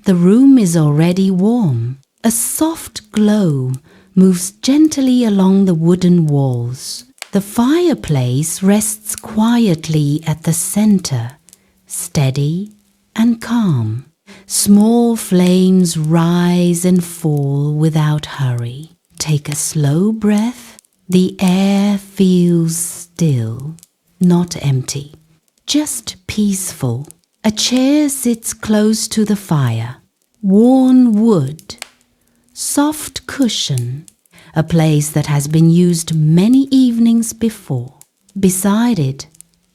The room is already warm. A soft glow moves gently along the wooden walls. The fireplace rests quietly at the center, steady and calm. Small flames rise and fall without hurry. Take a slow breath. The air feels still, not empty, just peaceful. A chair sits close to the fire. Worn wood, soft cushion, a place that has been used many evenings before. Beside it,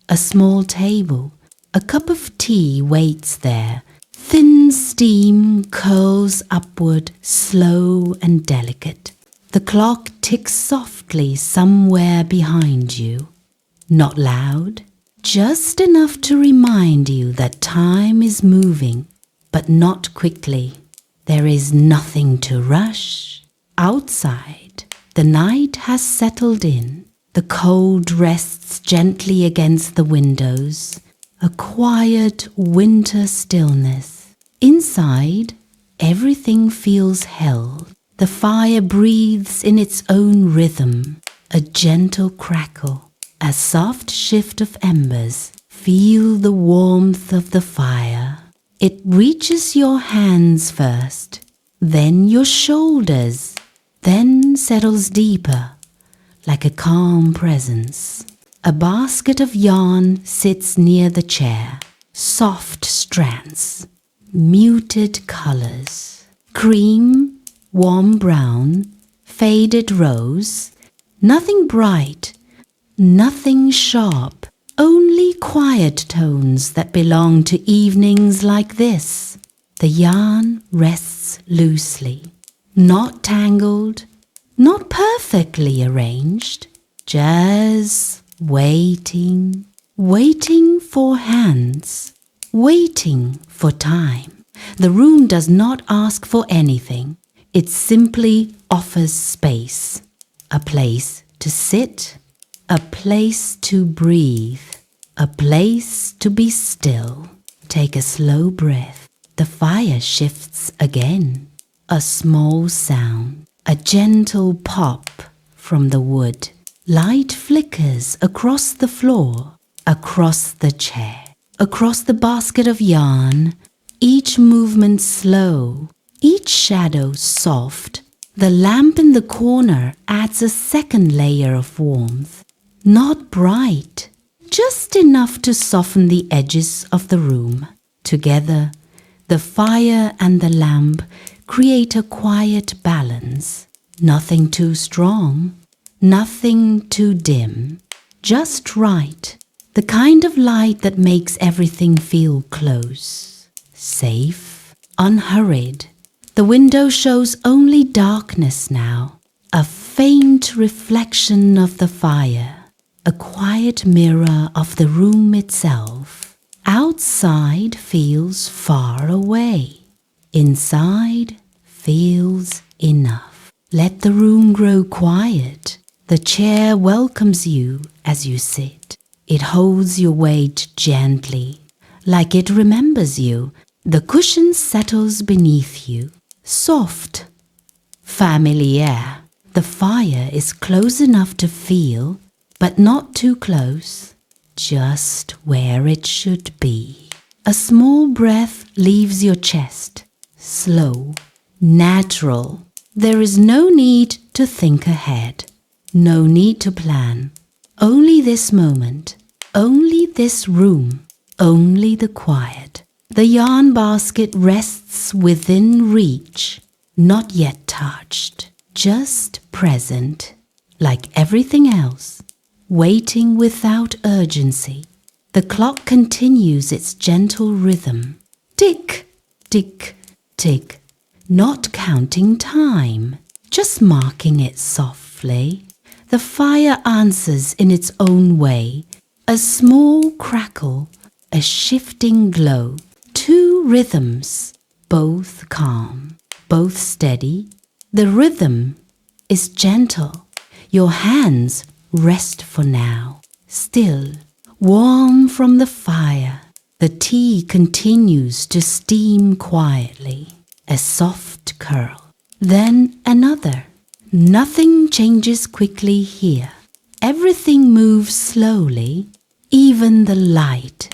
a small table. A cup of tea waits there. Thin steam curls upward, slow and delicate. The clock ticks softly somewhere behind you. Not loud, just enough to remind you that time is moving, but not quickly. There is nothing to rush. Outside, the night has settled in. The cold rests gently against the windows. A quiet winter stillness. Inside, everything feels held. The fire breathes in its own rhythm, a gentle crackle, a soft shift of embers. Feel the warmth of the fire. It reaches your hands first, then your shoulders, then settles deeper, like a calm presence. A basket of yarn sits near the chair. Soft strands, muted colors, cream, warm brown, faded rose, nothing bright, nothing sharp, only quiet tones that belong to evenings like this. The yarn rests loosely, not tangled, not perfectly arranged, just waiting, waiting for hands, waiting for time. The room does not ask for anything. It simply offers space, a place to sit, a place to breathe, a place to be still. Take a slow breath. The fire shifts again. A small sound, a gentle pop from the wood. Light flickers across the floor, across the chair, across the basket of yarn, each movement slow, each shadow soft. The lamp in the corner adds a second layer of warmth. Not bright, just enough to soften the edges of the room. Together, the fire and the lamp create a quiet balance. Nothing too strong, nothing too dim, just right. The kind of light that makes everything feel close, safe, unhurried. The window shows only darkness now, a faint reflection of the fire, a quiet mirror of the room itself. Outside feels far away. Inside feels enough. Let the room grow quiet. The chair welcomes you as you sit. It holds your weight gently, like it remembers you. The cushion settles beneath you, soft, familiar. The fire is close enough to feel, but not too close, just where it should be. A small breath leaves your chest, slow, natural. There is no need to think ahead, no need to plan. Only this moment, only this room, only the quiet. The yarn basket rests within reach, not yet touched, just present, like everything else, waiting without urgency. The clock continues its gentle rhythm. Tick, tick, tick, not counting time, just marking it softly. The fire answers in its own way, a small crackle, a shifting glow. Two rhythms, both calm, both steady. The rhythm is gentle. Your hands rest for now, still, warm from the fire, The tea continues to steam quietly, a soft curl. Then another. Nothing changes quickly here. Everything moves slowly, even the light,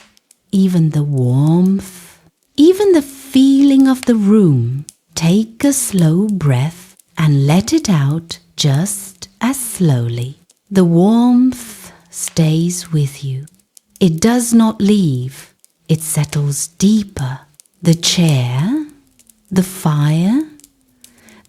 even the warmth, even the feeling of the room. Take a slow breath and let it out just as slowly. The warmth stays with you. It does not leave. It settles deeper. The chair, the fire,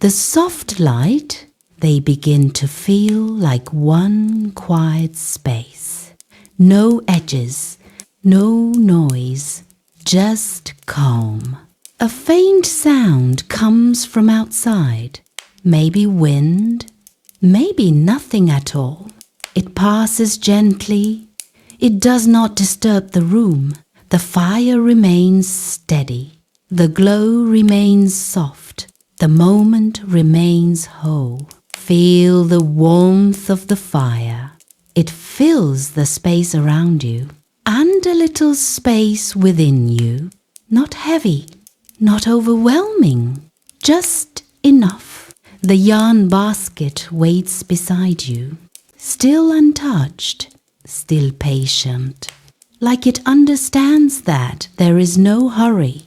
the soft light, they begin to feel like one quiet space. No edges, no noise, just calm. A faint sound comes from outside. Maybe wind, maybe nothing at all. It passes gently. It does not disturb the room. The fire remains steady. The glow remains soft. The moment remains whole. Feel the warmth of the fire. It fills the space around you and a little space within you. Not heavy, not overwhelming, just enough. The yarn basket waits beside you, still untouched, still patient, like it understands that there is no hurry.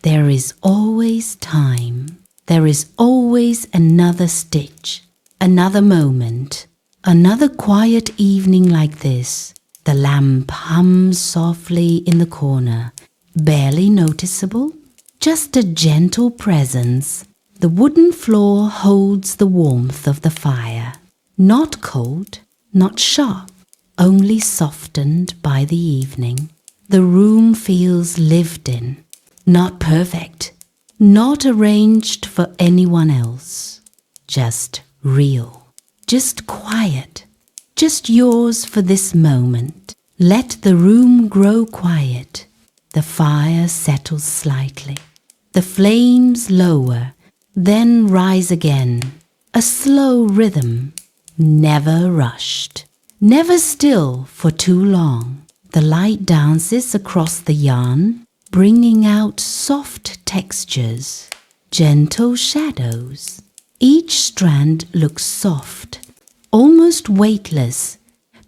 There is always time. There is always another stitch, another moment, another quiet evening like this. The lamp hums softly in the corner, barely noticeable, just a gentle presence. The wooden floor holds the warmth of the fire, not cold, not sharp, only softened by the evening. The room feels lived in, not perfect, not arranged for anyone else, just real, just quiet, just yours for this moment. Let the room grow quiet. The fire settles slightly. The flames lower, then rise again. A slow rhythm, never rushed, never still for too long. The light dances across the yarn, bringing out soft textures, gentle shadows. Each strand looks soft, almost weightless,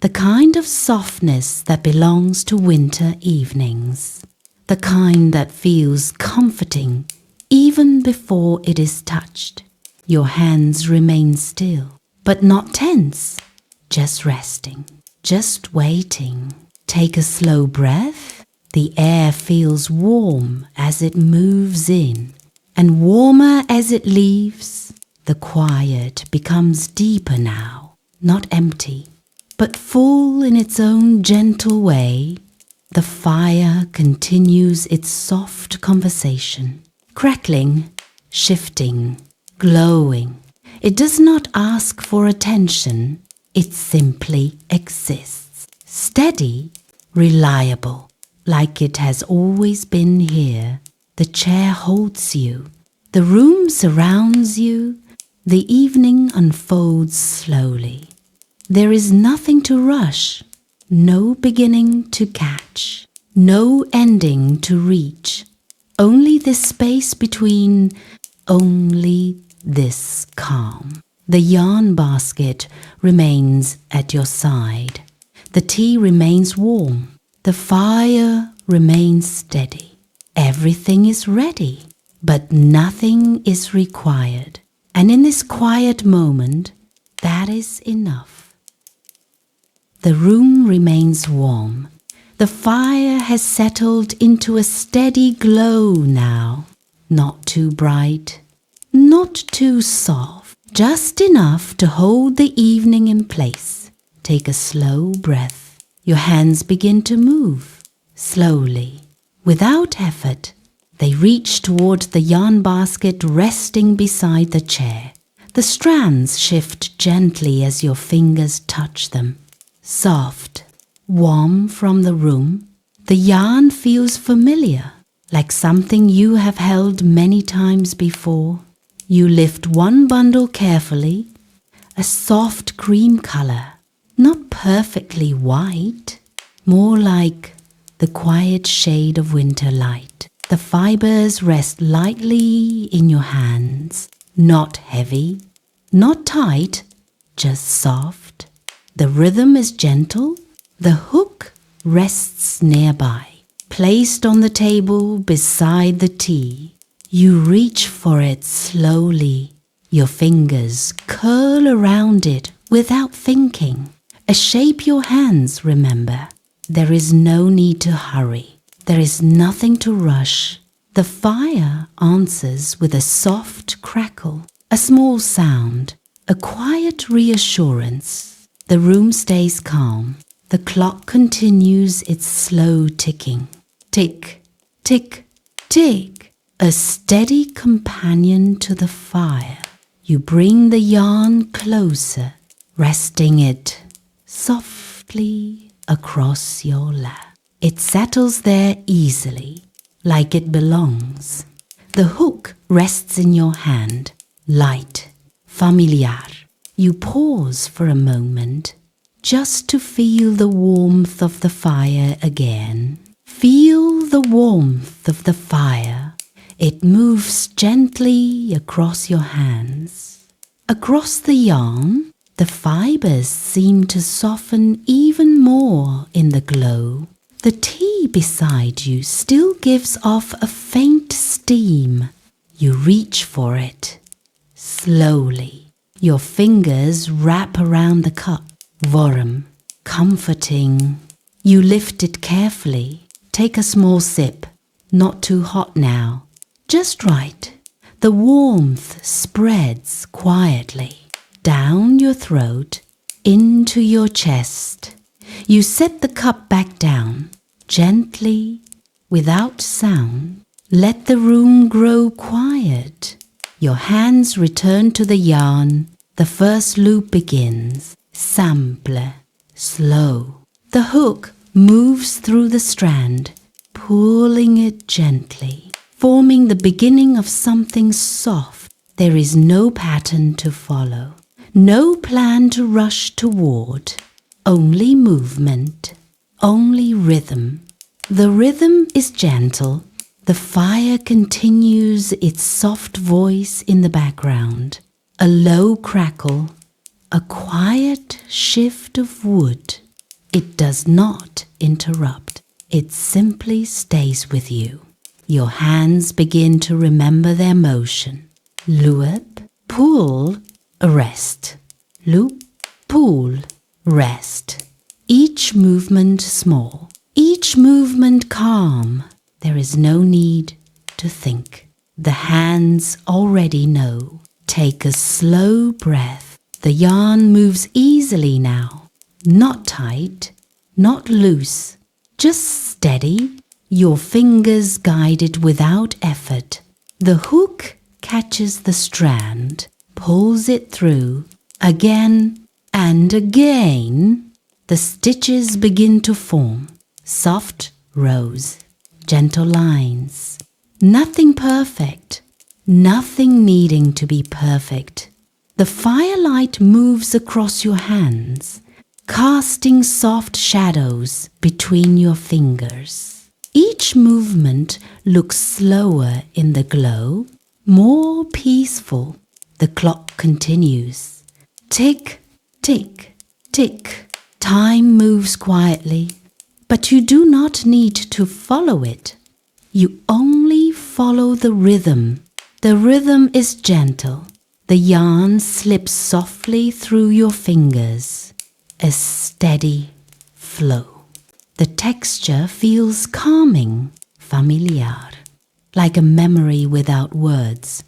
the kind of softness that belongs to winter evenings, the kind that feels comforting even before it is touched. Your hands remain still, but not tense, just resting, just waiting. Take a slow breath. The air feels warm as it moves in, and warmer as it leaves. The quiet becomes deeper now, not empty, but full in its own gentle way. The fire continues its soft conversation, crackling, shifting, glowing. It does not ask for attention. It simply exists, steady, reliable, like it has always been here. The chair holds you. The room surrounds you. The evening unfolds slowly. There is nothing to rush, no beginning to catch, no ending to reach. Only this space between, only this calm. The yarn basket remains at your side. The tea remains warm. The fire remains steady. Everything is ready, but nothing is required. And in this quiet moment, that is enough. The room remains warm. The fire has settled into a steady glow now. Not too bright, not too soft, just enough to hold the evening in place. Take a slow breath. Your hands begin to move, slowly, without effort. They reach toward the yarn basket resting beside the chair. The strands shift gently as your fingers touch them. Soft, warm from the room. The yarn feels familiar, like something you have held many times before. You lift one bundle carefully, a soft cream color, not perfectly white, more like the the quiet shade of winter light. The fibers rest lightly in your hands, not heavy, not tight, just soft. The rhythm is gentle. The hook rests nearby, placed on the table beside the tea. You reach for it slowly. Your fingers curl around it without thinking. A shape your hands remember. There is no need to hurry. There is nothing to rush. The fire answers with a soft crackle, a small sound, a quiet reassurance. The room stays calm. The clock continues its slow ticking. Tick, tick, tick. A steady companion to the fire. You bring the yarn closer, resting it softly across your lap. It settles there easily, like it belongs. The hook rests in your hand, light, familiar. You pause for a moment, just to feel the warmth of the fire again. Feel the warmth of the fire. It moves gently across your hands. Across the yarn, the fibers seem to soften even more in the glow. The tea beside you still gives off a faint steam. You reach for it. Slowly, your fingers wrap around the cup. Warm, comforting. You lift it carefully. Take a small sip. Not too hot now. Just right. The warmth spreads quietly down your throat, into your chest. You set the cup back down, gently, without sound. Let the room grow quiet. Your hands return to the yarn. The first loop begins. Simple, slow. The hook moves through the strand, pulling it gently, forming the beginning of something soft. There is no pattern to follow, no plan to rush toward, only movement, only rhythm. The rhythm is gentle. The fire continues its soft voice in the background. A low crackle, a quiet shift of wood. It does not interrupt. It simply stays with you. Your hands begin to remember their motion. Loop, pull, rest. Loop, pull, rest. Each movement small, each movement calm. There is no need to think. The hands already know. Take a slow breath. The yarn moves easily now. Not tight, not loose, just steady. Your fingers guide it without effort. The hook catches the strand, pulls it through. Again and again, the stitches begin to form. Soft rows, gentle lines. Nothing perfect, nothing needing to be perfect. The firelight moves across your hands, casting soft shadows between your fingers. Each movement looks slower in the glow, more peaceful. The clock continues. Tick, tick, tick. Time moves quietly, but you do not need to follow it. You only follow the rhythm. The rhythm is gentle. The yarn slips softly through your fingers. A steady flow. The texture feels calming, familiar, like a memory without words.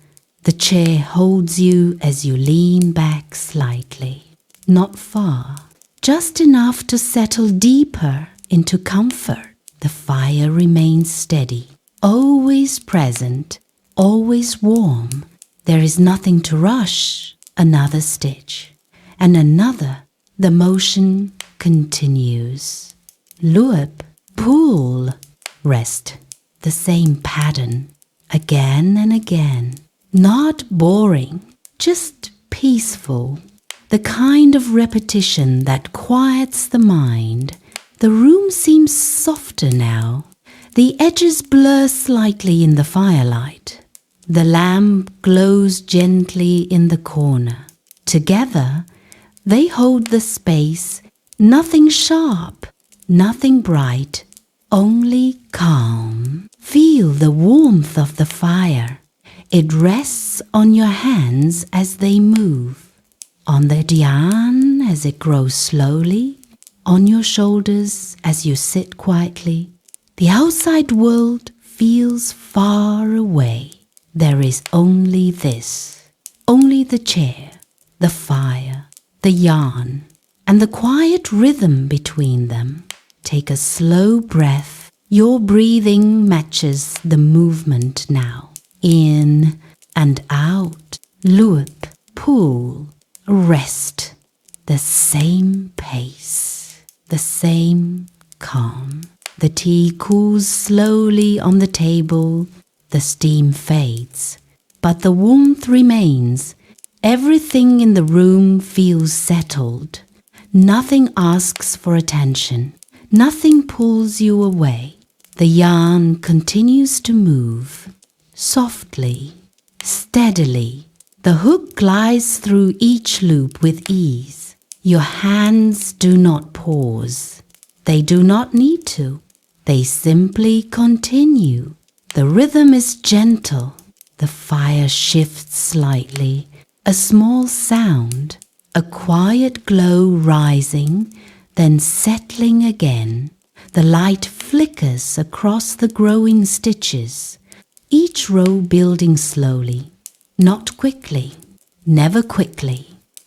The chair holds you as you lean back slightly. Not far, just enough to settle deeper into comfort. The fire remains steady, always present, always warm. There is nothing to rush. Another stitch, and another. The motion continues. Loop, pull, rest. The same pattern, again and again. Not boring, just peaceful. The kind of repetition that quiets the mind, The room seems softer now. The edges blur slightly in the firelight. The lamp glows gently in the corner. Together, they hold the space, nothing sharp, nothing bright, only calm. Feel the warmth of the fire. It rests on your hands as they move, on the divan as it grows slowly, on your shoulders as you sit quietly. The outside world feels far away. There is only this, only the chair, the fire, the yarn, and the quiet rhythm between them. Take a slow breath. Your breathing matches the movement now. In and out, loop, pull, rest. The same pace, the same calm. The tea cools slowly on the table. The steam fades, but the warmth remains. Everything in the room feels settled. Nothing asks for attention. Nothing pulls you away. The yarn continues to move. Softly, steadily, the hook glides through each loop with ease. Your hands do not pause. They do not need to. They simply continue. The rhythm is gentle. The fire shifts slightly. A small sound, a quiet glow rising, then settling again. The light flickers across the growing stitches, each row building slowly, not quickly, never quickly.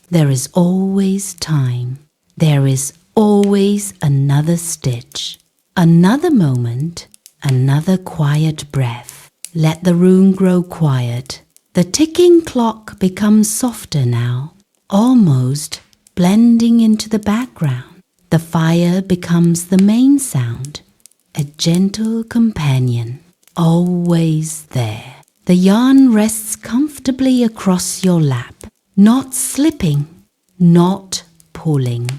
There is always time. There is always another stitch, another moment, another quiet breath. Let the room grow quiet. The ticking clock becomes softer now, almost blending into the background. The fire becomes the main sound, a gentle companion, always there. The yarn rests comfortably across your lap, not slipping, not pulling,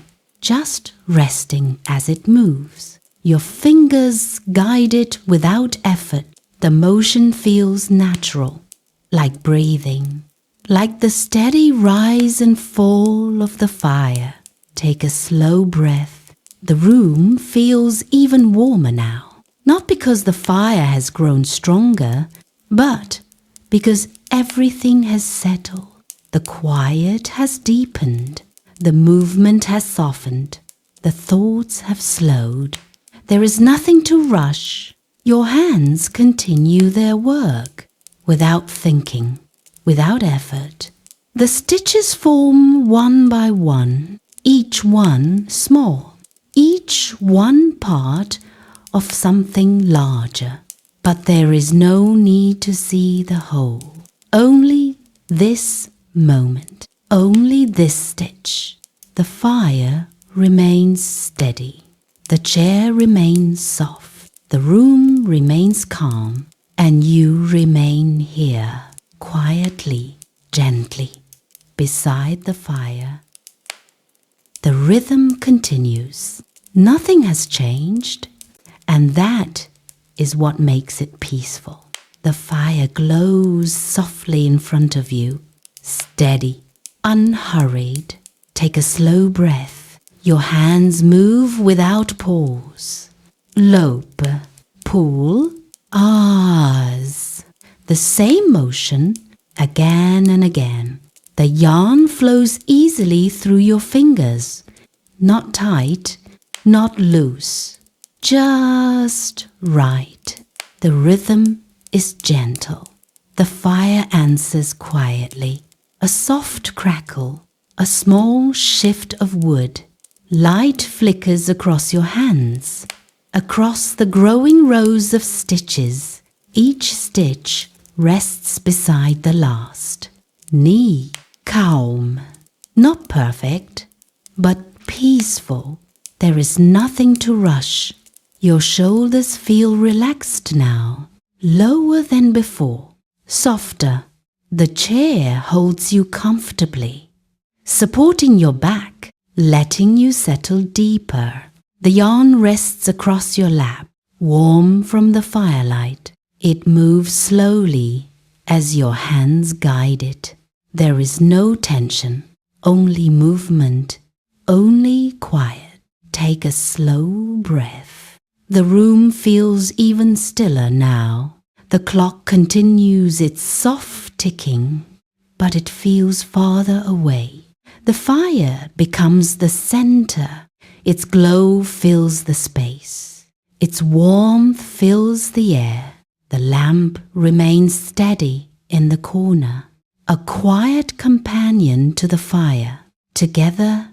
just resting as it moves. Your fingers guide it without effort. The motion feels natural, like breathing, like the steady rise and fall of the fire. Take a slow breath. The room feels even warmer now, not because the fire has grown stronger, but because everything has settled. The quiet has deepened. The movement has softened. The thoughts have slowed. There is nothing to rush. Your hands continue their work without thinking, without effort. The stitches form one by one, each one small, each one part of something larger. But there is no need to see the whole. Only this moment, only this stitch. The fire remains steady. The chair remains soft. The room remains calm. And you remain here, quietly, gently, beside the fire. The rhythm continues. Nothing has changed, and that is what makes it peaceful. The fire glows softly in front of you, steady, unhurried. Take a slow breath. Your hands move without pause. Lope, pull, ahs. The same motion again and again. The yarn flows easily through your fingers, not tight, not loose, just right. The rhythm is gentle. The fire answers quietly. A soft crackle, a small shift of wood. Light flickers across your hands, across the growing rows of stitches. Each stitch rests beside the last. Knee, calm, not perfect, but peaceful. There is nothing to rush. Your shoulders feel relaxed now, lower than before, softer. The chair holds you comfortably, supporting your back, letting you settle deeper. The yarn rests across your lap, warm from the firelight. It moves slowly as your hands guide it. There is no tension, only movement, only quiet. Take a slow breath. The room feels even stiller now. The clock continues its soft ticking, but it feels farther away. The fire becomes the center. Its glow fills the space. Its warmth fills the air. The lamp remains steady in the corner, a quiet companion to the fire. Together,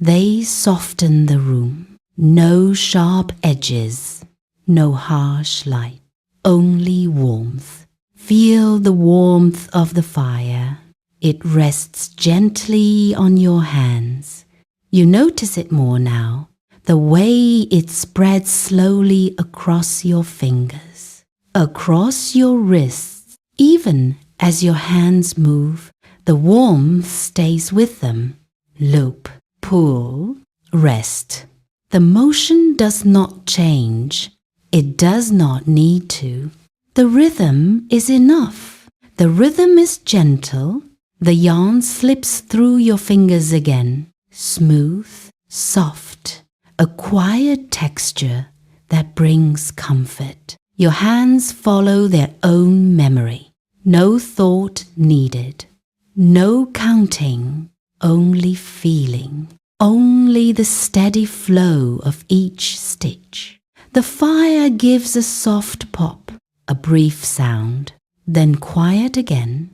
they soften the room. No sharp edges, no harsh light, only warmth. Feel the warmth of the fire. It rests gently on your hands. You notice it more now, the way it spreads slowly across your fingers, across your wrists. Even as your hands move, the warmth stays with them. Loop, pull, rest. The motion does not change. It does not need to. The rhythm is enough. The rhythm is gentle. The yarn slips through your fingers again. Smooth, soft, a quiet texture that brings comfort. Your hands follow their own memory. No thought needed. No counting, only feeling. Only the steady flow of each stitch. The fire gives a soft pop, a brief sound, then quiet again.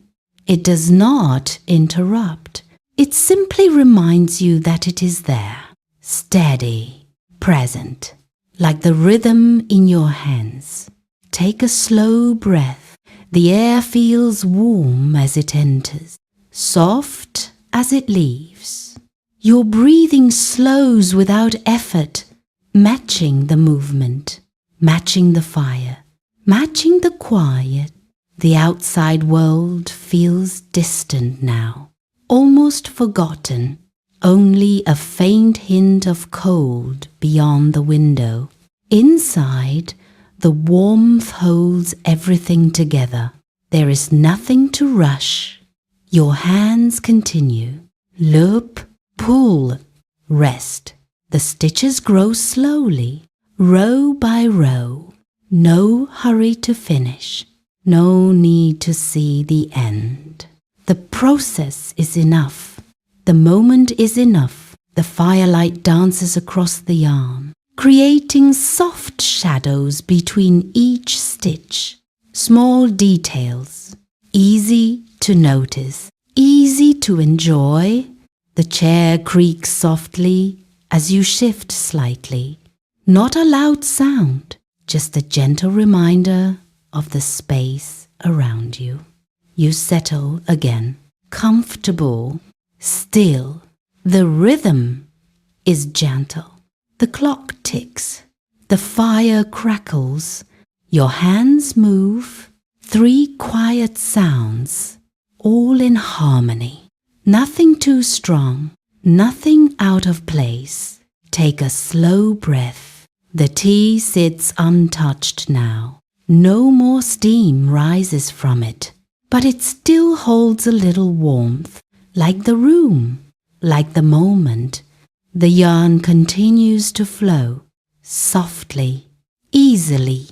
It does not interrupt. It simply reminds you that it is there, steady, present, like the rhythm in your hands. Take a slow breath. The air feels warm as it enters, soft as it leaves. Your breathing slows without effort, matching the movement, matching the fire, matching the quiet. The outside world feels distant now, almost forgotten, only a faint hint of cold beyond the window. Inside, the warmth holds everything together. There is nothing to rush. Your hands continue. Loop, pull, rest. The stitches grow slowly, row by row. No hurry to finish. No need to see the end. The process is enough. The moment is enough. The firelight dances across the yarn, creating soft shadows between each stitch. Small details, easy to notice, easy to enjoy. The chair creaks softly as you shift slightly. Not a loud sound, just a gentle reminder of the space around you. You settle again, comfortable, still. The rhythm is gentle. The clock ticks. The fire crackles. Your hands move. 3 quiet sounds, all in harmony. Nothing too strong, nothing out of place. Take a slow breath. The tea sits untouched now. No more steam rises from it, but it still holds a little warmth, like the room, like the moment. The yarn continues to flow, softly, easily.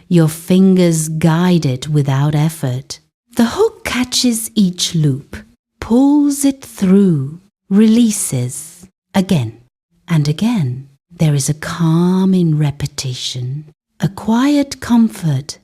Your fingers guide it without effort. The hook catches each loop, pulls it through, releases, again and again. There is a calm in repetition, a quiet comfort,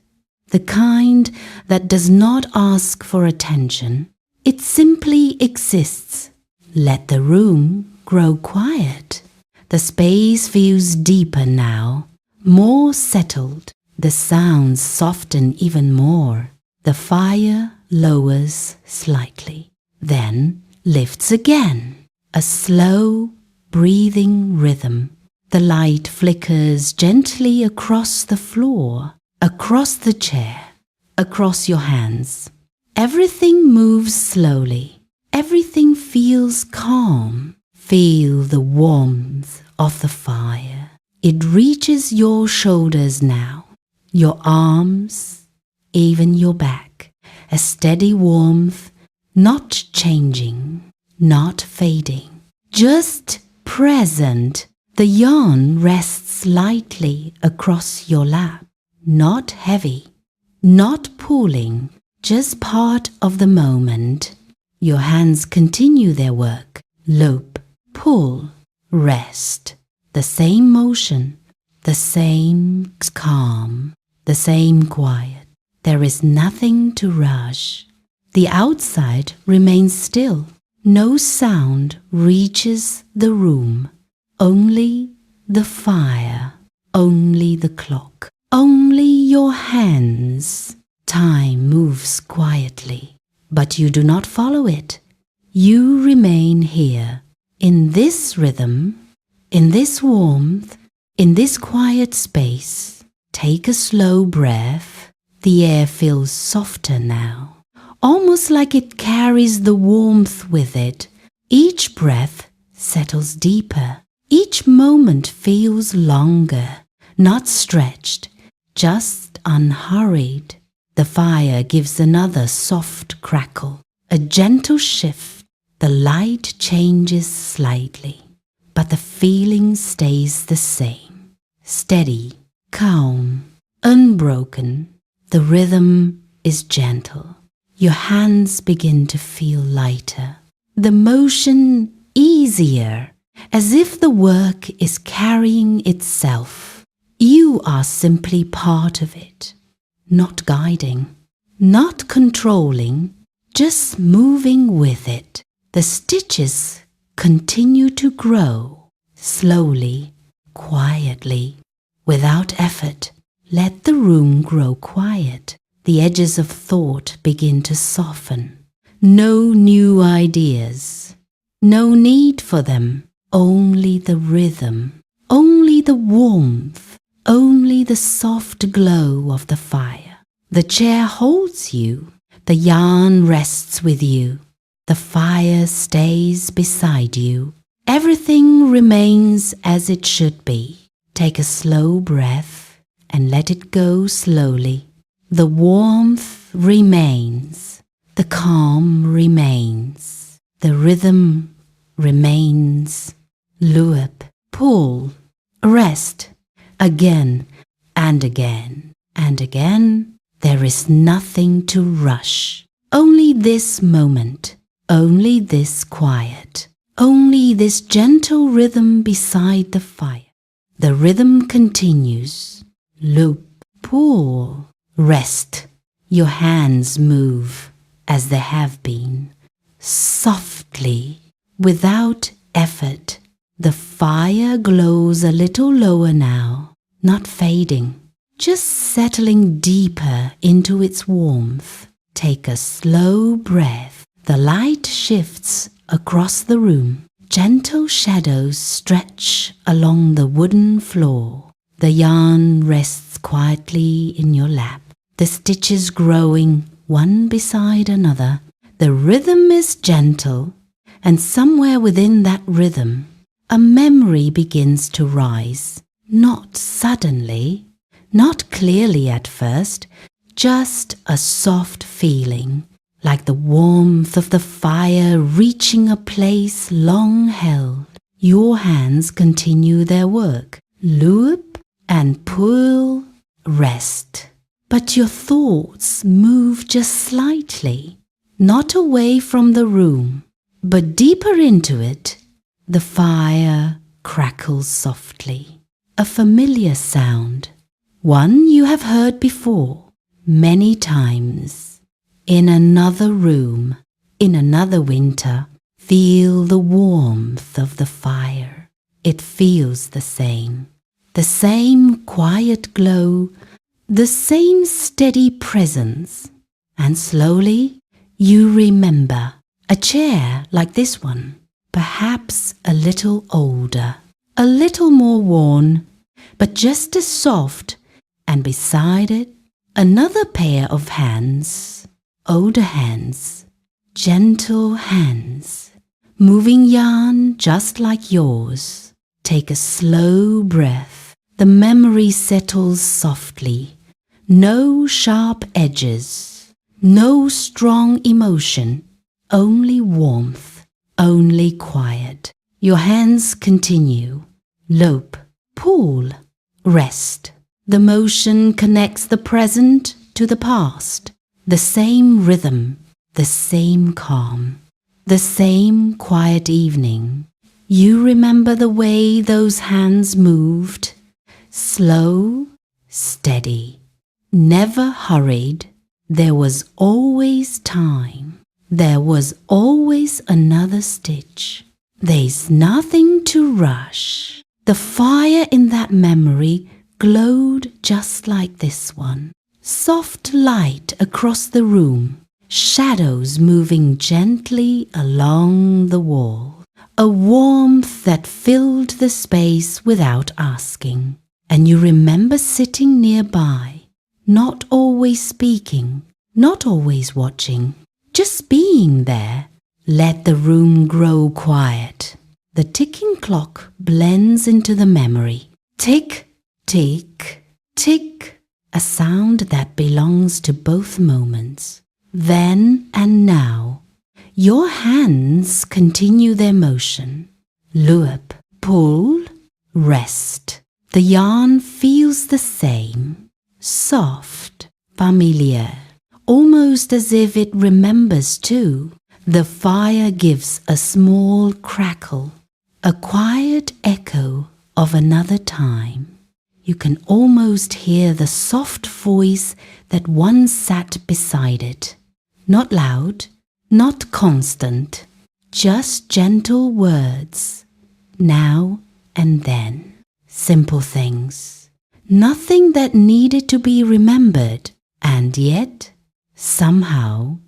the kind that does not ask for attention. It simply exists. Let the room grow quiet. The space feels deeper now, more settled. The sounds soften even more. The fire lowers slightly, then lifts again. A slow, breathing rhythm. The light flickers gently across the floor, across the chair, across your hands. Everything moves slowly. Everything feels calm. Feel the warmth of the fire. It reaches your shoulders now, your arms, even your back. A steady warmth, not changing, not fading, just present. The yarn rests lightly across your lap, not heavy, not pulling, just part of the moment. Your hands continue their work. Loop, pull, rest. The same motion, the same calm, the same quiet. There is nothing to rush. The outside remains still. No sound reaches the room. Only the fire, only the clock, only your hands. Time moves quietly, but you do not follow it. You remain here, in this rhythm, in this warmth, in this quiet space. Take a slow breath. The air feels softer now, almost like it carries the warmth with it. Each breath settles deeper. Each moment feels longer, not stretched, just unhurried. The fire gives another soft crackle, a gentle shift. The light changes slightly, but the feeling stays the same. Steady, calm, unbroken. The rhythm is gentle. Your hands begin to feel lighter. The motion easier, as if the work is carrying itself. You are simply part of it, not guiding, not controlling, just moving with it. The stitches continue to grow, slowly, quietly, without effort. Let the room grow quiet. The edges of thought begin to soften. No new ideas, no need for them. Only the rhythm, only the warmth, only the soft glow of the fire. The chair holds you. The yarn rests with you. The fire stays beside you. Everything remains as it should be. Take a slow breath and let it go slowly. The warmth remains. The calm remains. The rhythm remains. Loop, pull, rest. Again and again and again. There is nothing to rush. Only this moment. Only this quiet, only this gentle rhythm beside the fire. The rhythm continues. Loop, pull, rest. Your hands move as they have been, softly, without effort. The fire glows a little lower now, not fading, just settling deeper into its warmth. Take a slow breath. The light shifts across the room. Gentle shadows stretch along the wooden floor. The yarn rests quietly in your lap. The stitches growing one beside another. The rhythm is gentle, and somewhere within that rhythm, a memory begins to rise. Not suddenly, not clearly at first, just a soft feeling. Like the warmth of the fire reaching a place long held. Your hands continue their work. Loop and pull, rest. But your thoughts move just slightly, not away from the room, but deeper into it. The fire crackles softly. A familiar sound, one you have heard before, many times. In another room, in another winter, feel the warmth of the fire. It feels the same quiet glow, the same steady presence. And slowly you remember a chair like this one, perhaps a little older, a little more worn, but just as soft, and beside it, another pair of hands. Older hands, gentle hands, moving yarn just like yours. Take a slow breath. the memory settles softly. No sharp edges, no strong emotion, only warmth, only quiet. Your hands continue. Lope, pull, rest. The motion connects the present to the past. The same rhythm, the same calm, the same quiet evening. You remember the way those hands moved. Slow, steady, never hurried. There was always time. There was always another stitch. There's nothing to rush. The fire in that memory glowed just like this one. Soft light across the room, shadows moving gently along the wall. A warmth that filled the space without asking. And you remember sitting nearby, not always speaking, not always watching, just being there. Let the room grow quiet. The ticking clock blends into the memory. Tick, tick, tick, a sound that belongs to both moments. Then and now, your hands continue their motion. Loop, pull, rest. The yarn feels the same, soft, familiar, almost as if it remembers too. The fire gives a small crackle, a quiet echo of another time. You can almost hear the soft voice that once sat beside it. Not loud, not constant, just gentle words, now and then. Simple things, nothing that needed to be remembered, and yet, somehow,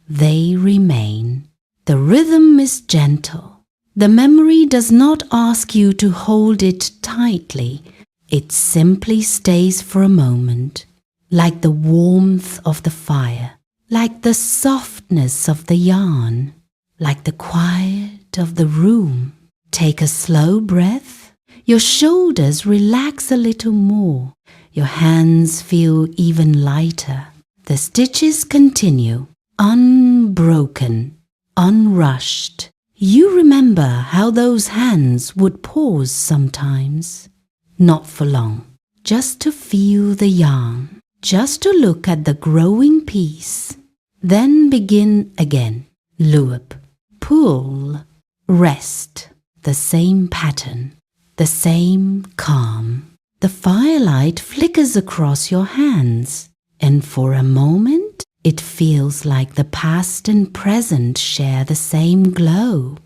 they remain. The rhythm is gentle. The memory does not ask you to hold it tightly. It simply stays for a moment, like the warmth of the fire, like the softness of the yarn, like the quiet of the room. Take a slow breath. Your shoulders relax a little more. Your hands feel even lighter. The stitches continue, unbroken, unrushed. You remember how those hands would pause sometimes. Not for long, just to feel the yarn, just to look at the growing piece. Then begin again. Loop, pull, rest. The same pattern. The same calm. The firelight flickers across your hands, and for a moment it feels like the past and present share the same glow.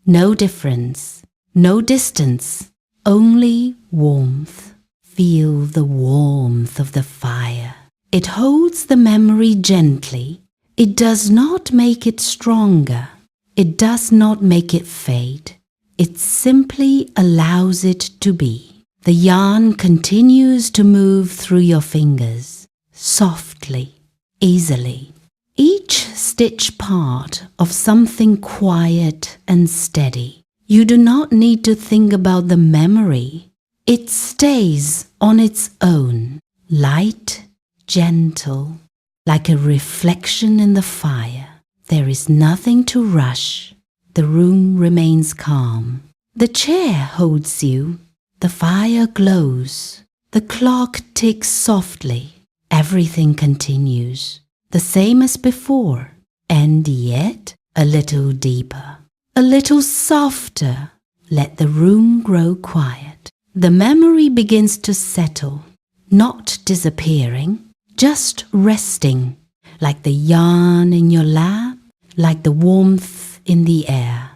No difference, no distance, only warmth. Feel the warmth of the fire. It holds the memory gently. It does not make it stronger. It does not make it fade. It simply allows it to be. The yarn continues to move through your fingers, softly, easily. Each stitch part of something quiet and steady. You do not need to think about the memory. It stays on its own, light, gentle, like a reflection in the fire. There is nothing to rush. The room remains calm. The chair holds you. The fire glows. The clock ticks softly. Everything continues, the same as before, and yet a little deeper, a little softer. Let the room grow quiet. The memory begins to settle, not disappearing, just resting, like the yarn in your lap, like the warmth in the air,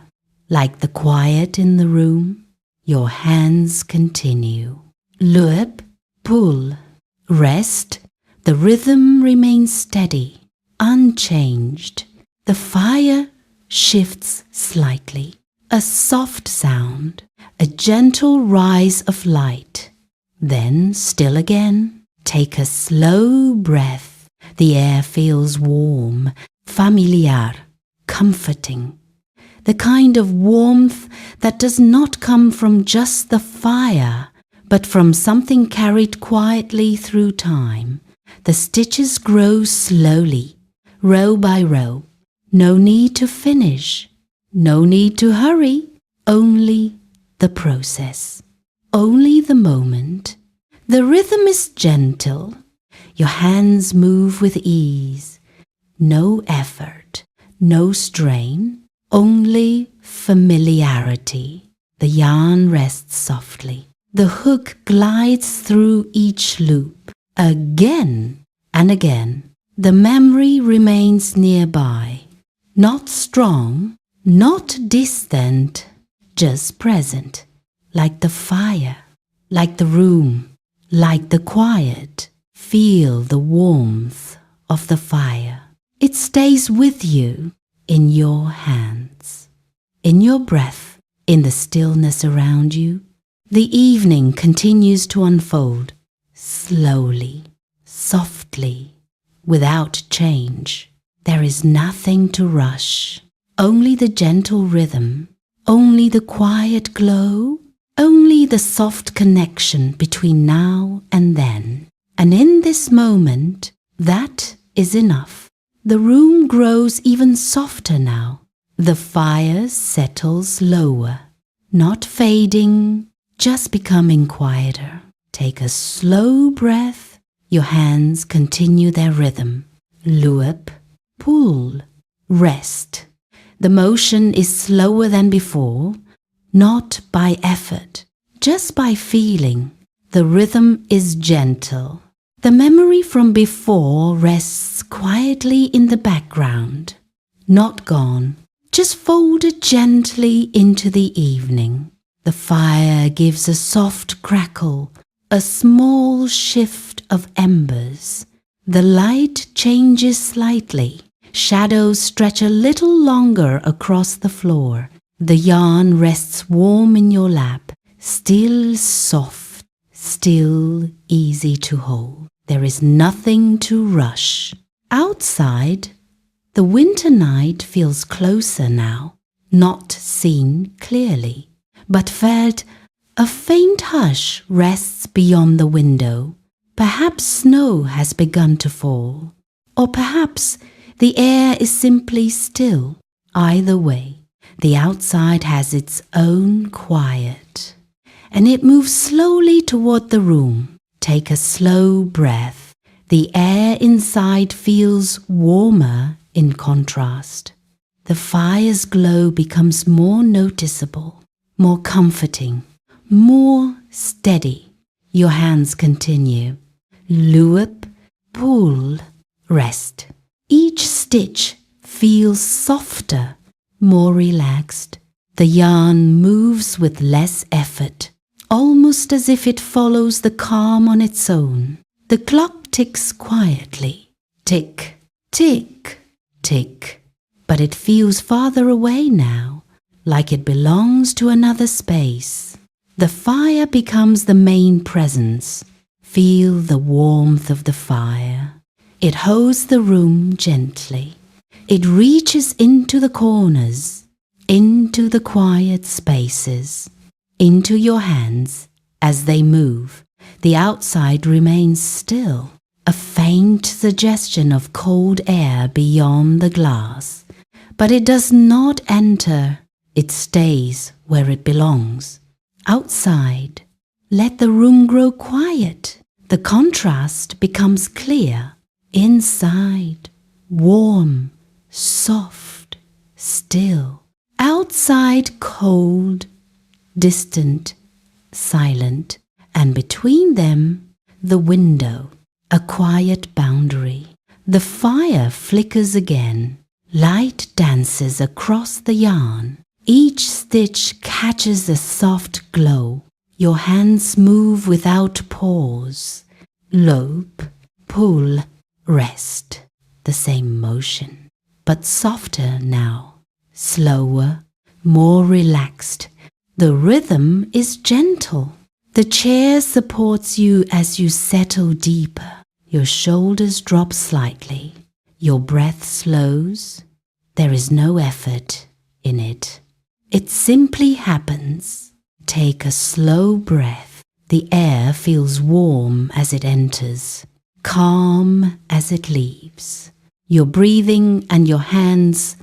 like the quiet in the room. Your hands continue. Loop, pull, rest. The rhythm remains steady, unchanged. The fire shifts slightly. A soft sound, a gentle rise of light. Then still again. Take a slow breath. The air feels warm, familiar, comforting. The kind of warmth that does not come from just the fire, but from something carried quietly through time. The stitches grow slowly, row by row. No need to finish, no need to hurry, only the process, only the moment. The rhythm is gentle, your hands move with ease. No effort, no strain, only familiarity. The yarn rests softly. The hook glides through each loop. Again and again, the memory remains nearby. Not strong, not distant, just present. Like the fire, like the room, like the quiet. Feel the warmth of the fire. It stays with you in your hands, in your breath, in the stillness around you. The evening continues to unfold, slowly, softly, without change. There is nothing to rush, only the gentle rhythm, only the quiet glow, only the soft connection between now and then. And in this moment, that is enough. The room grows even softer now. The fire settles lower, not fading, just becoming quieter. Take a slow breath. Your hands continue their rhythm. Loop, pull, rest. The motion is slower than before, not by effort, just by feeling. The rhythm is gentle. The memory from before rests quietly in the background, not gone, just folded gently into the evening. The fire gives a soft crackle, a small shift of embers. The light changes slightly. Shadows stretch a little longer across the floor. The yarn rests warm in your lap, still soft, still easy to hold. There is nothing to rush. Outside, the winter night feels closer now, not seen clearly, but felt. A faint hush rests beyond the window. Perhaps snow has begun to fall, or perhaps the air is simply still. Either way, the outside has its own quiet, and it moves slowly toward the room. Take a slow breath. The air inside feels warmer in contrast. The fire's glow becomes more noticeable, more comforting, more steady. Your hands continue. Loop, pull, rest. Each stitch feels softer, more relaxed. The yarn moves with less effort, almost as if it follows the calm on its own. The clock ticks quietly. Tick, tick, tick. But it feels farther away now, like it belongs to another space. The fire becomes the main presence. Feel the warmth of the fire. It holds the room gently. It reaches into the corners, into the quiet spaces, into your hands as they move. The outside remains still, a faint suggestion of cold air beyond the glass. But it does not enter. It stays where it belongs. Outside, let the room grow quiet. The contrast becomes clear. Inside, warm, soft, still. Outside, cold, distant, silent. And between them, the window, a quiet boundary. The fire flickers again. Light dances across the yarn. Each stitch catches a soft glow. Your hands move without pause. Loop, pull, rest. The same motion, but softer now. Slower, more relaxed. The rhythm is gentle. The chair supports you as you settle deeper. Your shoulders drop slightly. Your breath slows. There is no effort in it. It simply happens. Take a slow breath. The air feels warm as it enters, calm as it leaves. Your breathing and your hands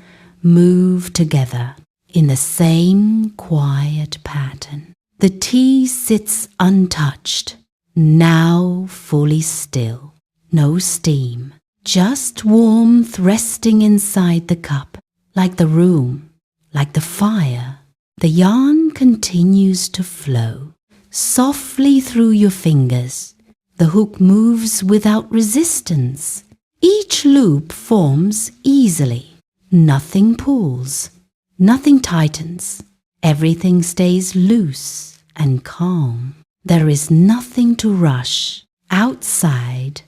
move together in the same quiet pattern. The tea sits untouched, now fully still. No steam, just warmth resting inside the cup, like the room, like the fire. The yarn continues to flow softly through your fingers. The hook moves without resistance. Each loop forms easily. Nothing pulls, nothing tightens. Everything stays loose and calm. There is nothing to rush. Outside,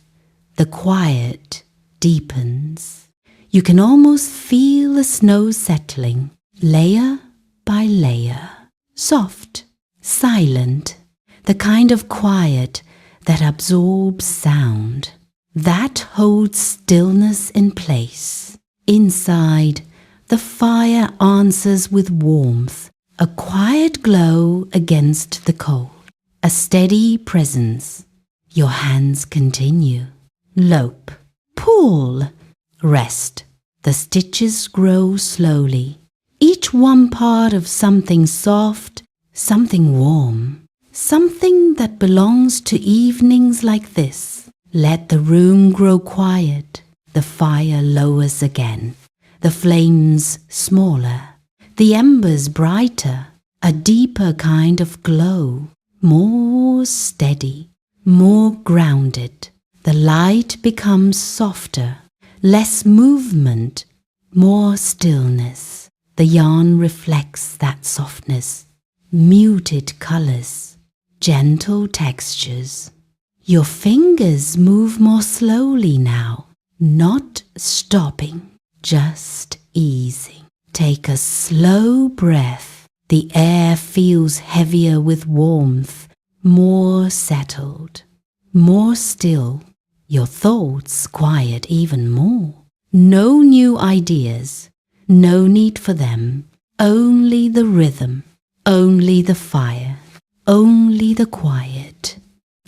the quiet deepens. You can almost feel the snow settling, layer by layer. Soft, silent, the kind of quiet that absorbs sound, that holds stillness in place. Inside, the fire answers with warmth, a quiet glow against the cold, a steady presence. Your hands continue. Lope, pull, rest. The stitches grow slowly, each one part of something soft, something warm, something that belongs to evenings like this. Let the room grow quiet. The fire lowers again, the flames smaller, the embers brighter, a deeper kind of glow, more steady, more grounded. The light becomes softer, less movement, more stillness. The yarn reflects that softness, muted colors, gentle textures. Your fingers move more slowly now, not stopping, just easing. Take a slow breath. The air feels heavier with warmth, more settled, more still. Your thoughts quiet even more. No new ideas, no need for them. Only the rhythm, only the fire, only the quiet.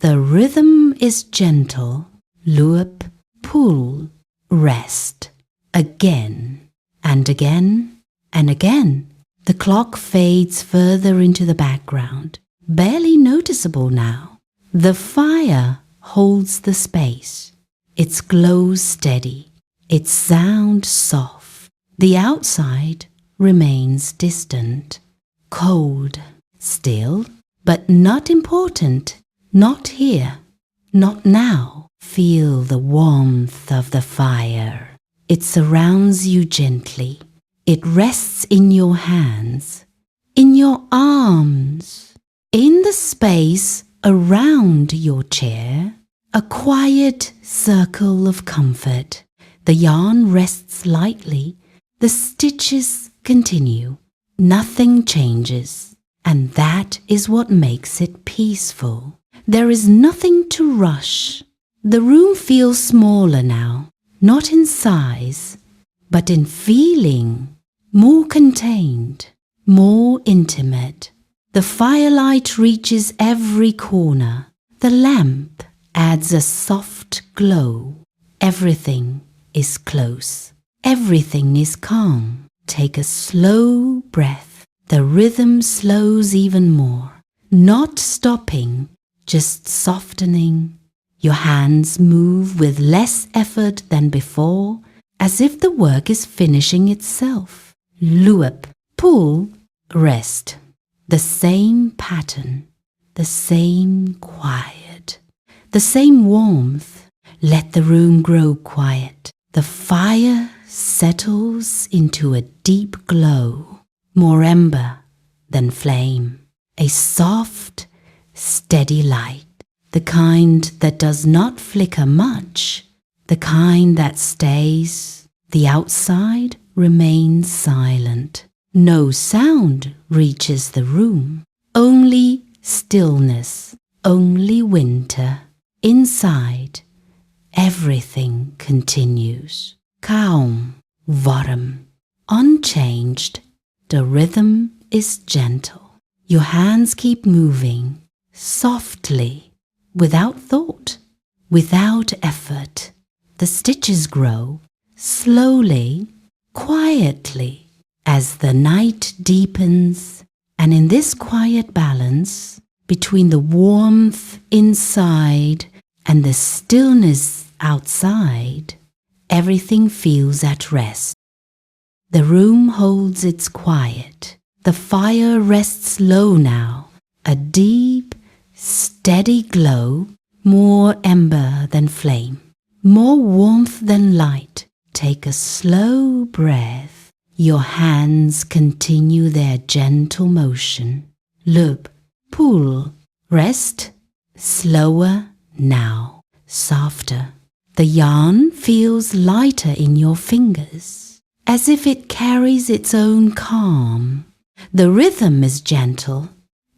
The rhythm is gentle. Loop, pull, rest. Again and again and again. The clock fades further into the background, barely noticeable now. The fire holds the space. Its glow steady, its sound soft. The outside remains distant, cold, still, but not important. Not here, not now. Feel the warmth of the fire. It surrounds you gently. It rests in your hands, in your arms, in the space around your chair. A quiet circle of comfort. The yarn rests lightly. The stitches continue. Nothing changes. And that is what makes it peaceful. There is nothing to rush. The room feels smaller now, not in size, but in feeling, more contained, more intimate. The firelight reaches every corner. The lamp adds a soft glow. Everything is close. Everything is calm. Take a slow breath. The rhythm slows even more. Not stopping, just softening. Your hands move with less effort than before, as if the work is finishing itself. Loop, pull, rest. The same pattern, the same quiet, the same warmth. Let the room grow quiet. The fire settles into a deep glow, more ember than flame. A soft, steady light, the kind that does not flicker much, the kind that stays. The outside remains silent. No sound reaches the room, only stillness, only winter. Inside, everything continues. Calm, warm, unchanged. The rhythm is gentle. Your hands keep moving, softly, without thought, without effort. The stitches grow slowly, quietly, as the night deepens, and in this quiet balance between the warmth inside and the stillness outside, everything feels at rest. The room holds its quiet. The fire rests low now, a deep, steady glow, more ember than flame, more warmth than light. Take a slow breath. Your hands continue their gentle motion. Loop, pull, rest, slower now, softer. The yarn feels lighter in your fingers, as if it carries its own calm. The rhythm is gentle.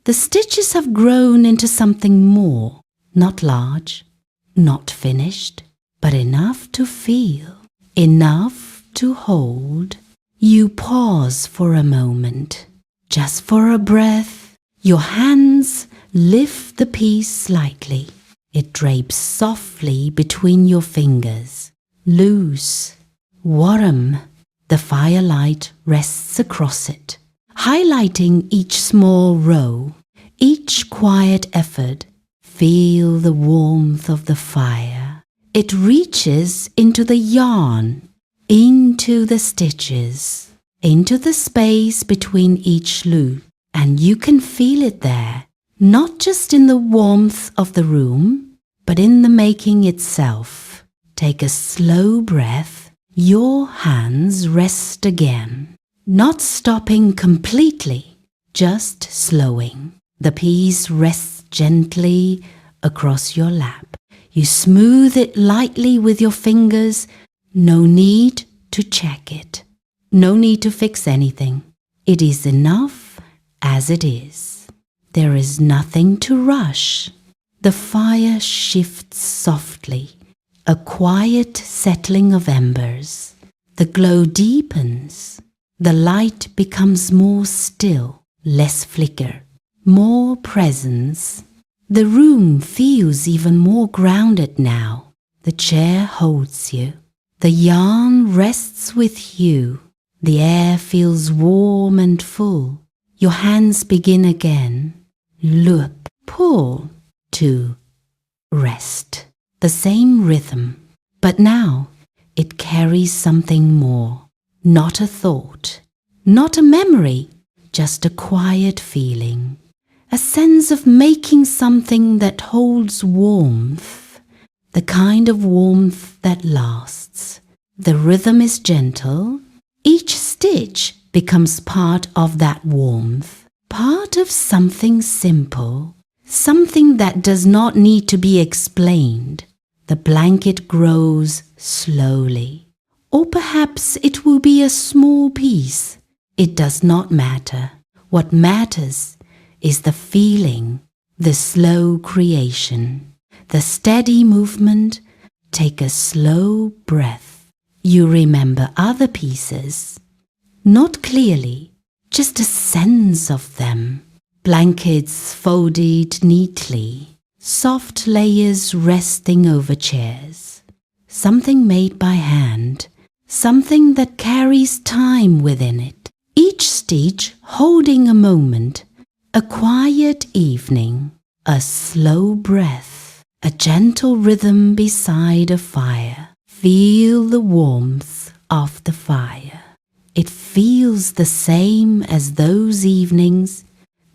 The stitches have grown into something more, not large, not finished, but enough to feel, enough to hold. You pause for a moment, just for a breath. Your hands lift the piece slightly. It drapes softly between your fingers, loose, warm. The firelight rests across it, highlighting each small row, each quiet effort. Feel the warmth of the fire. It reaches into the yarn, into the stitches, into the space between each loop, and you can feel it there, not just in the warmth of the room, but in the making itself. Take a slow breath. Your hands rest again, not stopping completely, just slowing. The piece rests gently across your lap. You smooth it lightly with your fingers. No need to check it. No need to fix anything. It is enough as it is. There is nothing to rush. The fire shifts softly, a quiet settling of embers. The glow deepens. The light becomes more still, less flicker, more presence. The room feels even more grounded now. The chair holds you. The yarn rests with you. The air feels warm and full. Your hands begin again. Loop, pull, to rest. The same rhythm, but now it carries something more. Not a thought, not a memory, just a quiet feeling. A sense of making something that holds warmth, the kind of warmth that lasts. The rhythm is gentle. Each stitch becomes part of that warmth, part of something simple, something that does not need to be explained. The blanket grows slowly, or perhaps it will be a small piece. It does not matter. What matters is the feeling, the slow creation, the steady movement. Take a slow breath. You remember other pieces, not clearly, just a sense of them. Blankets folded neatly, soft layers resting over chairs. Something made by hand, something that carries time within it. Each stitch holding a moment, a quiet evening, a slow breath, a gentle rhythm beside a fire. Feel the warmth of the fire. It feels the same as those evenings,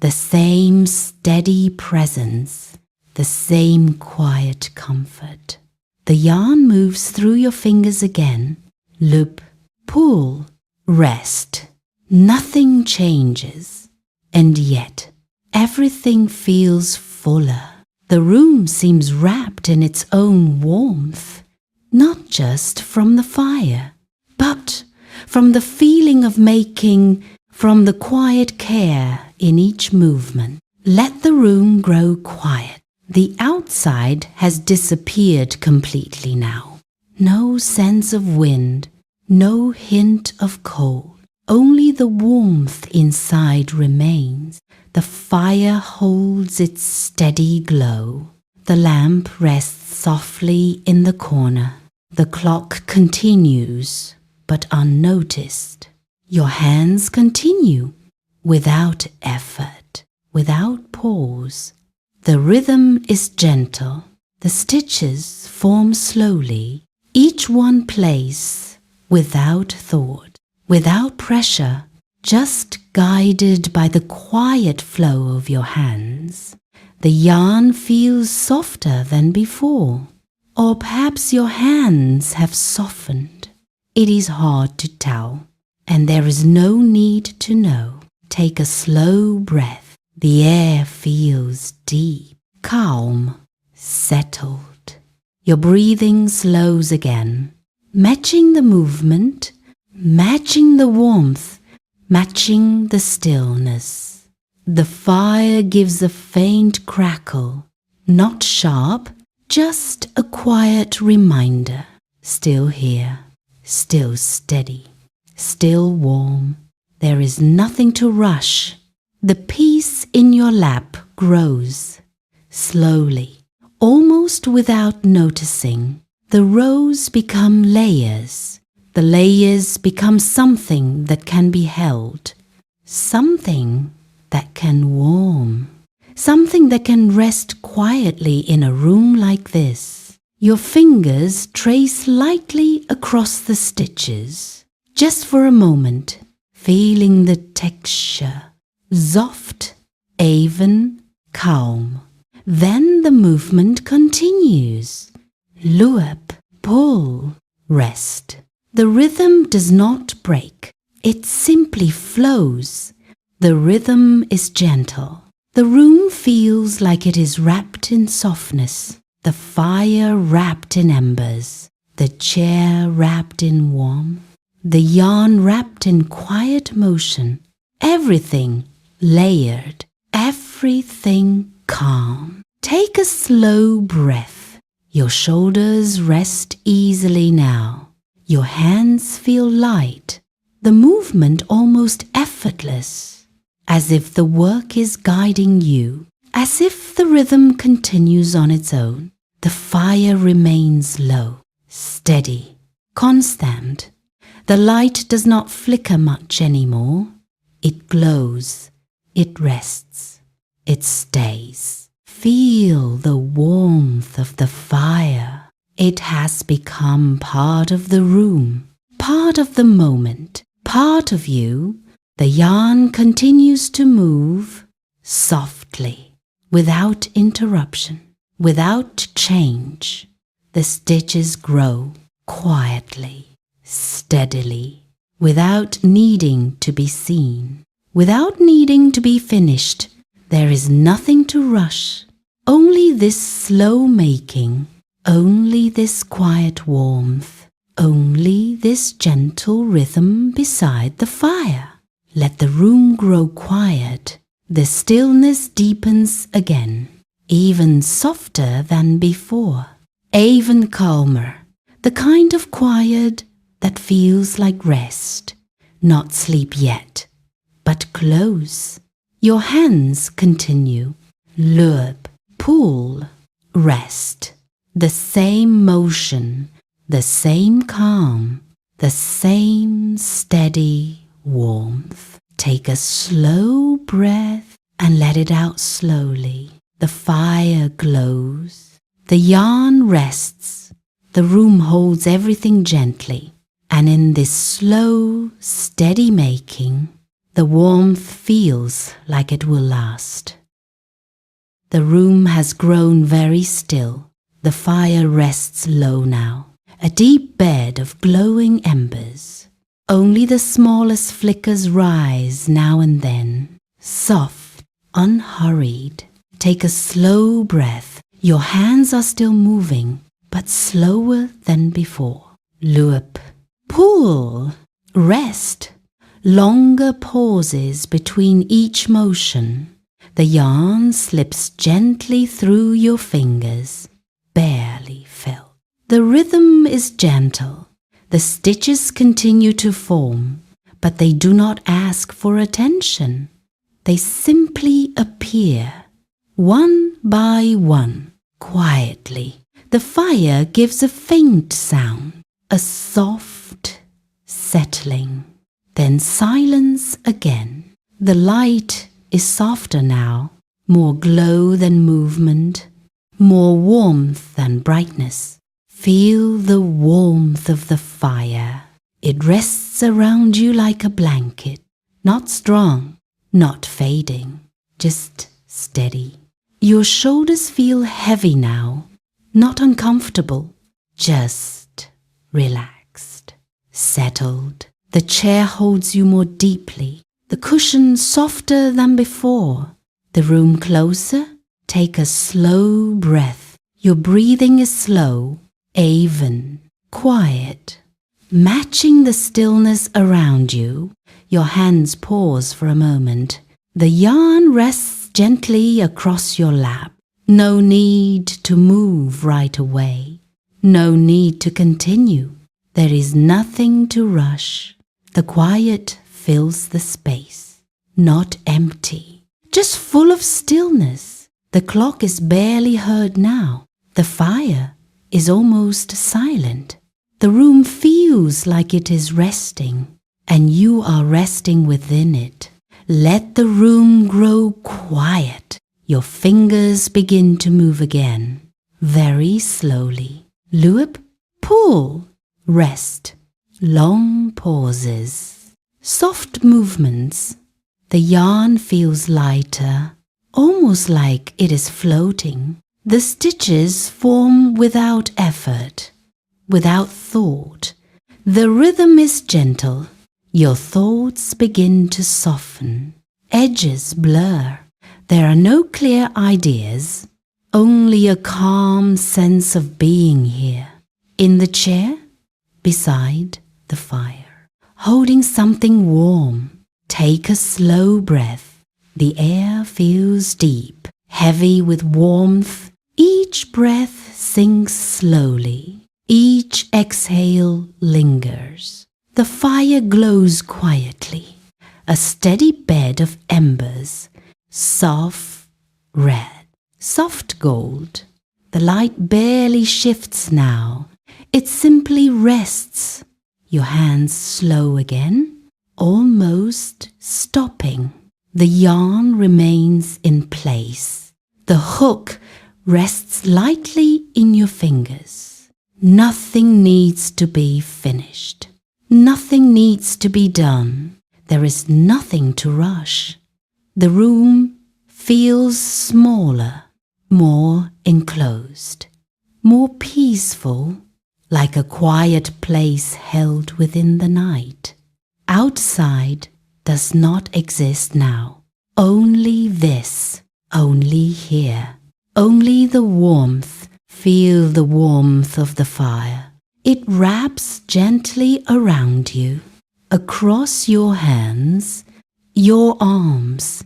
the same steady presence, the same quiet comfort. The yarn moves through your fingers again. Loop, pull, rest. Nothing changes, and yet everything feels fuller. The room seems wrapped in its own warmth, not just from the fire, but from the feeling of making, from the quiet care in each movement. Let the room grow quiet. The outside has disappeared completely now. No sense of wind, no hint of cold. only the warmth inside remains. The fire holds its steady glow. The lamp rests softly in the corner. The clock continues, but unnoticed. Your hands continue, without effort, without pause. The rhythm is gentle. The stitches form slowly, each one place, without thought, without pressure, just guided by the quiet flow of your hands. The yarn feels softer than before, or perhaps your hands have softened. It is hard to tell, and there is no need to know. Take a slow breath. The air feels deep, calm, settled. Your breathing slows again, matching the movement, matching the warmth, matching the stillness. The fire gives a faint crackle, not sharp, just a quiet reminder. Still here, still steady, still warm. There is nothing to rush. The peace in your lap grows. Slowly, almost without noticing, the rows become layers. The layers become something that can be held, something that can warm, something that can rest quietly in a room like this. Your fingers trace lightly across the stitches, just for a moment, feeling the texture, soft, even, calm. Then the movement continues. Loop, pull, rest. The rhythm does not break. It simply flows. The rhythm is gentle. The room feels like it is wrapped in softness. The fire wrapped in embers. The chair wrapped in warmth. The yarn wrapped in quiet motion. Everything layered. Everything calm. Take a slow breath. Your shoulders rest easily now. Your hands feel light, the movement almost effortless, as if the work is guiding you, as if the rhythm continues on its own. The fire remains low, steady, constant. The light does not flicker much anymore. It glows, it rests, it stays. Feel the warmth of the fire. It has become part of the room, part of the moment, part of you. The yarn continues to move softly, without interruption, without change. The stitches grow quietly, steadily, without needing to be seen, without needing to be finished. There is nothing to rush, only this slow making. Only this quiet warmth, only this gentle rhythm beside the fire. Let the room grow quiet. The stillness deepens again, even softer than before, even calmer. The kind of quiet that feels like rest, not sleep yet, but close. Your hands continue. Loop, pull, rest. The same motion, the same calm, the same steady warmth. Take a slow breath and let it out slowly. The fire glows. The yarn rests. The room holds everything gently. And in this slow, steady making, the warmth feels like it will last. The room has grown very still. The fire rests low now, a deep bed of glowing embers. Only the smallest flickers rise now and then, soft, unhurried. Take a slow breath. Your hands are still moving, but slower than before. Loop, pull, rest. Longer pauses between each motion. The yarn slips gently through your fingers. Barely felt. The rhythm is gentle. The stitches continue to form, but they do not ask for attention. They simply appear, one by one, quietly. The fire gives a faint sound, a soft settling, then silence again. The light is softer now, more glow than movement, more warmth than brightness. Feel the warmth of the fire. It rests around you like a blanket, not strong, not fading, just steady. Your shoulders feel heavy now, not uncomfortable, just relaxed, settled. The chair holds you more deeply, the cushion softer than before. The room closer. Take a slow breath. Your breathing is slow, even, quiet, matching the stillness around you. Your hands pause for a moment. The yarn rests gently across your lap. No need to move right away. No need to continue. There is nothing to rush. The quiet fills the space, not empty, just full of stillness. The clock is barely heard now. The fire is almost silent. The room feels like it is resting, and you are resting within it. Let the room grow quiet. Your fingers begin to move again, very slowly. Loop, pull, rest, long pauses, soft movements. The yarn feels lighter, almost like it is floating. The stitches form without effort, without thought. The rhythm is gentle. Your thoughts begin to soften. Edges blur. There are no clear ideas, only a calm sense of being here. In the chair, beside the fire, holding something warm. Take a slow breath. The air feels deep, heavy with warmth. Each breath sinks slowly. Each exhale lingers. The fire glows quietly, a steady bed of embers, soft red, soft gold. The light barely shifts now. It simply rests. Your hands slow again, almost stopping. The yarn remains in place. The hook rests lightly in your fingers. Nothing needs to be finished. Nothing needs to be done. There is nothing to rush. The room feels smaller, more enclosed, more peaceful, like a quiet place held within the night. Outside does not exist now. Only this, only here. Only the warmth. Feel the warmth of the fire. It wraps gently around you, across your hands, your arms,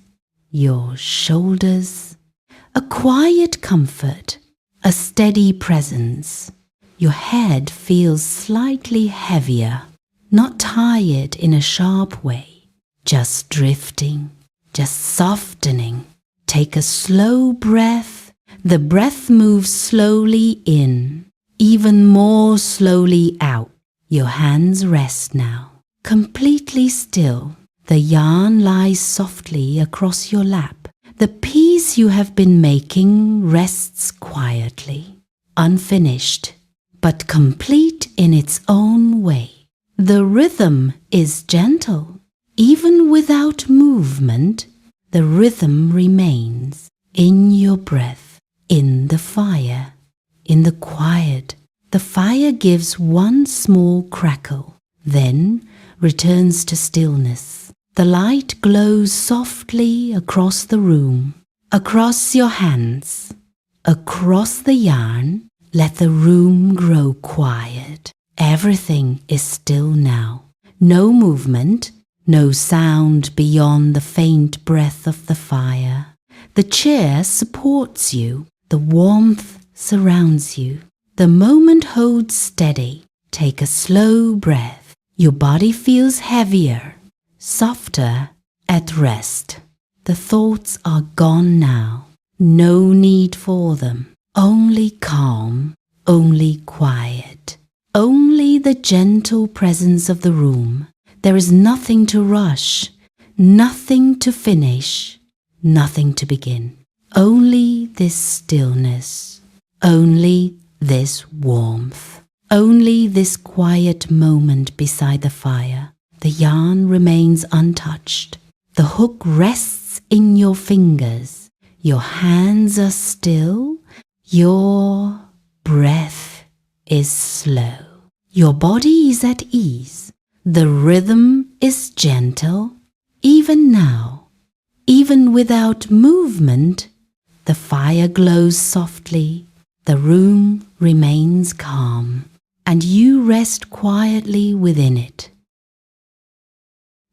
your shoulders. A quiet comfort, a steady presence. Your head feels slightly heavier, not tired in a sharp way, just drifting, just softening. Take a slow breath. The breath moves slowly in, even more slowly out. Your hands rest now, completely still. The yarn lies softly across your lap. The piece you have been making rests quietly, unfinished, but complete in its own way. The rhythm is gentle. Even without movement, the rhythm remains in your breath, in the fire, in the quiet. The fire gives one small crackle, then returns to stillness. The light glows softly across the room, across your hands, across the yarn. Let the room grow quiet. Everything is still now. No movement, no sound beyond the faint breath of the fire. The chair supports you. The warmth surrounds you. The moment holds steady. Take a slow breath. Your body feels heavier, softer, at rest. The thoughts are gone now. No need for them. Only calm, only quiet. Only the gentle presence of the room. There is nothing to rush, nothing to finish, nothing to begin. Only this stillness, only this warmth, only this quiet moment beside the fire. The yarn remains untouched. The hook rests in your fingers. Your hands are still. Your breath is slow. Your body is at ease. The rhythm is gentle. Even now, even without movement, the fire glows softly. The room remains calm, and you rest quietly within it.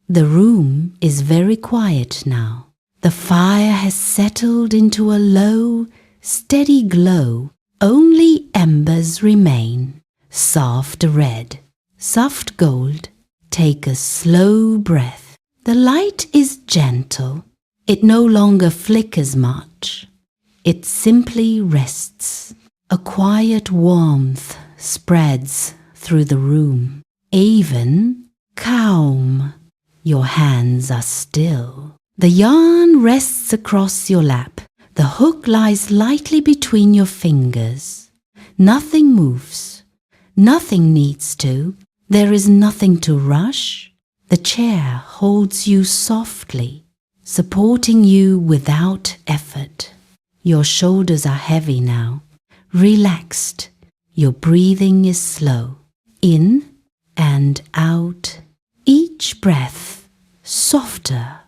The room is very quiet now. The fire has settled into a low, steady glow. Only embers remain, soft red, soft gold. Take a slow breath. The light is gentle. It no longer flickers much. It simply rests. A quiet warmth spreads through the room. Even calm. Your hands are still. The yarn rests across your lap. The hook lies lightly between your fingers. Nothing moves. Nothing needs to. There is nothing to rush. The chair holds you softly, supporting you without effort. Your shoulders are heavy now, relaxed. Your breathing is slow, in and out. Each breath softer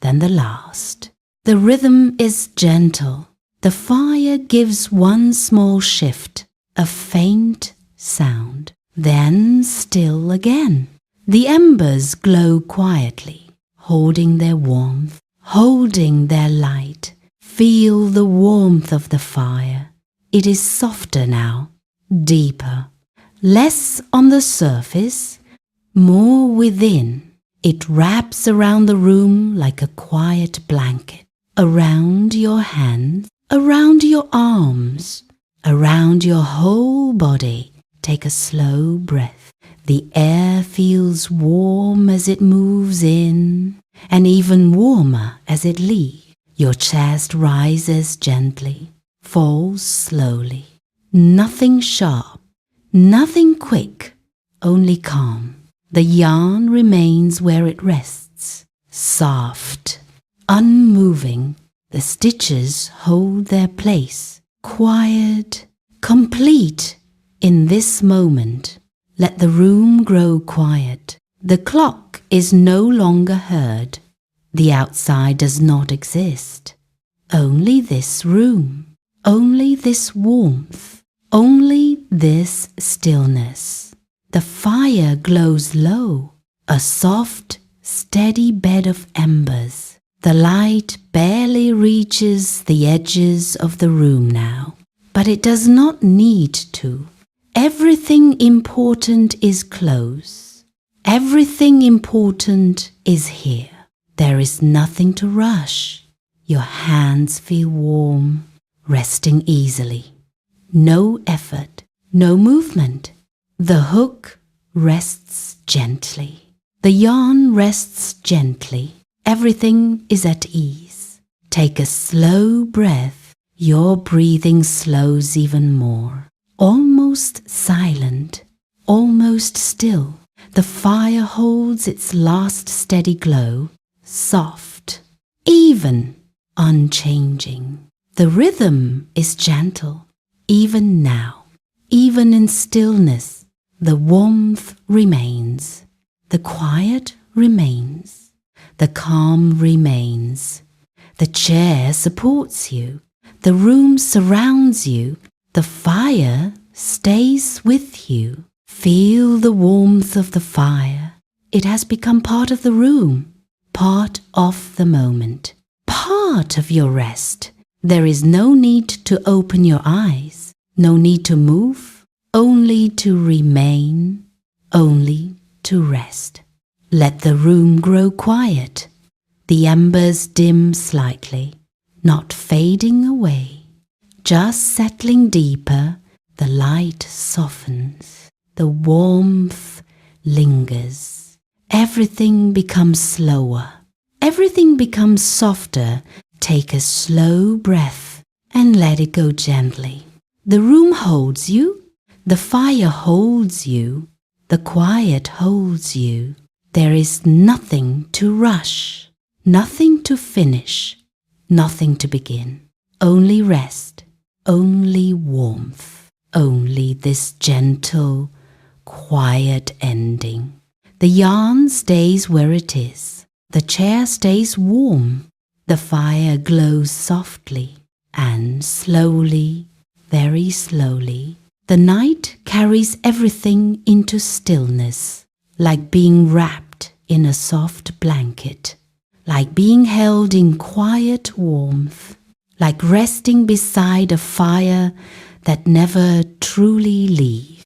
than the last. The rhythm is gentle. The fire gives one small shift, a faint sound, then still again. The embers glow quietly, holding their warmth, holding their light. Feel the warmth of the fire. It is softer now, deeper, less on the surface, more within. It wraps around the room like a quiet blanket, around your hands, around your arms, around your whole body. Take a slow breath. The air feels warm as it moves in, and even warmer as it leaves. Your chest rises gently, falls slowly. Nothing sharp, nothing quick, only calm. The yarn remains where it rests, soft, unmoving. The stitches hold their place, quiet, complete in this moment. Let the room grow quiet. The clock is no longer heard. The outside does not exist. Only this room, only this warmth, only this stillness. The fire glows low, a soft, steady bed of embers. The light barely reaches the edges of the room now, but it does not need to. Everything important is close. Everything important is here. There is nothing to rush. Your hands feel warm, resting easily. No effort, no movement. The hook rests gently. The yarn rests gently. Everything is at ease. Take a slow breath. Your breathing slows even more. Almost silent, almost still. The fire holds its last steady glow, soft, even, unchanging. The rhythm is gentle, even now, even in stillness. The warmth remains, the quiet remains, the calm remains. The chair supports you, the room surrounds you, the fire stays with you. Feel the warmth of the fire. It has become part of the room, part of the moment, part of your rest. There is no need to open your eyes, no need to move, only to remain, only to rest. Let the room grow quiet. The embers dim slightly, not fading away. Just settling deeper, the light softens. The warmth lingers. Everything becomes slower. Everything becomes softer. Take a slow breath and let it go gently. The room holds you. The fire holds you. The quiet holds you. There is nothing to rush, nothing to finish, nothing to begin. Only rest, only warmth, only this gentle, quiet ending. The yarn stays where it is. The chair stays warm. The fire glows softly, and slowly, very slowly, the night carries everything into stillness, like being wrapped in a soft blanket, like being held in quiet warmth, like resting beside a fire that never truly leaves.